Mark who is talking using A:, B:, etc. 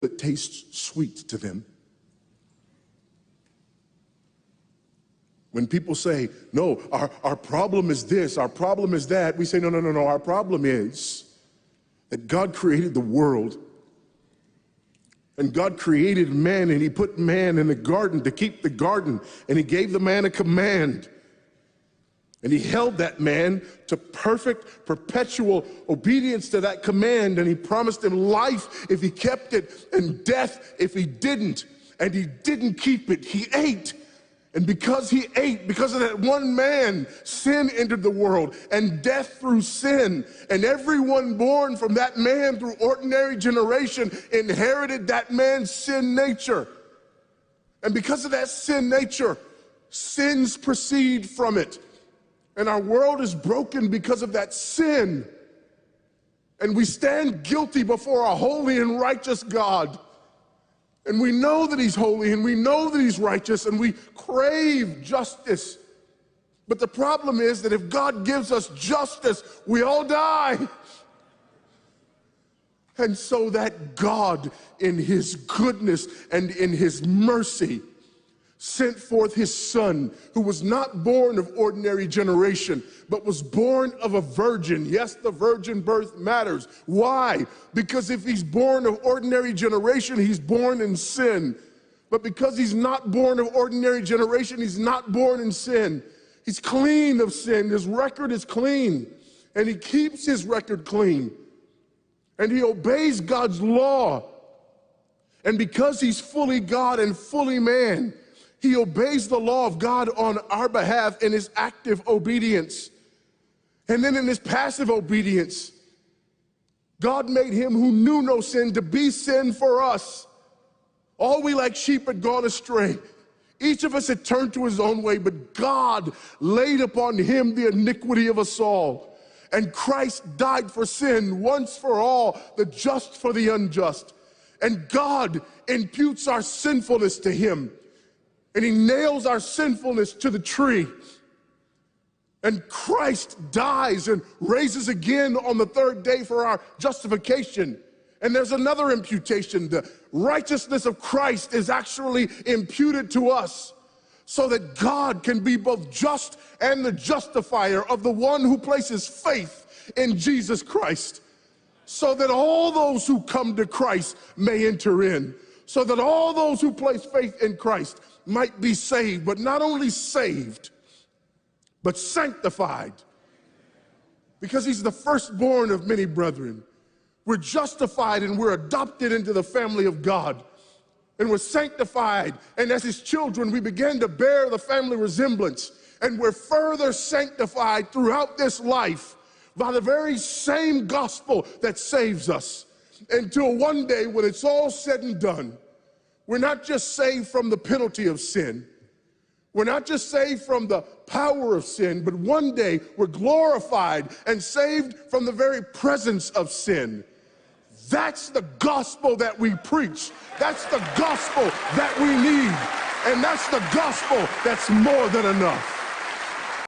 A: that tastes sweet to them. When people say, no, our problem is this, our problem is that, we say, no, our problem is that God created the world, and God created man, and he put man in the garden to keep the garden, and he gave the man a command. And he held that man to perfect, perpetual obedience to that command, and he promised him life if he kept it, and death if he didn't. And he didn't keep it, he ate. And because he ate, because of that one man, sin entered the world, and death through sin. And everyone born from that man through ordinary generation inherited that man's sin nature. And because of that sin nature, sins proceed from it. And our world is broken because of that sin. And we stand guilty before a holy and righteous God. And we know that he's holy, and we know that he's righteous, and we crave justice. But the problem is that if God gives us justice, we all die. And so that God, in his goodness and in his mercy, sent forth his son, who was not born of ordinary generation, but was born of a virgin. Yes, the virgin birth matters. Why? Because if he's born of ordinary generation, he's born in sin. But because he's not born of ordinary generation, he's not born in sin. He's clean of sin. His record is clean. And he keeps his record clean. And he obeys God's law. And because he's fully God and fully man, he obeys the law of God on our behalf in his active obedience. And then in his passive obedience, God made him who knew no sin to be sin for us. All we like sheep had gone astray. Each of us had turned to his own way, but God laid upon him the iniquity of us all. And Christ died for sin once for all, the just for the unjust. And God imputes our sinfulness to him. And he nails our sinfulness to the tree. And Christ dies and raises again on the third day for our justification. And there's another imputation. The righteousness of Christ is actually imputed to us so that God can be both just and the justifier of the one who places faith in Jesus Christ. So that all those who come to Christ may enter in. So that all those who place faith in Christ might be saved, but not only saved, but sanctified. Because he's the firstborn of many brethren. We're justified and we're adopted into the family of God. And we're sanctified, and as his children, we begin to bear the family resemblance. And we're further sanctified throughout this life by the very same gospel that saves us. Until one day, when it's all said and done, we're not just saved from the penalty of sin. We're not just saved from the power of sin, but one day we're glorified and saved from the very presence of sin. That's the gospel that we preach. That's the gospel that we need. And that's the gospel that's more than enough.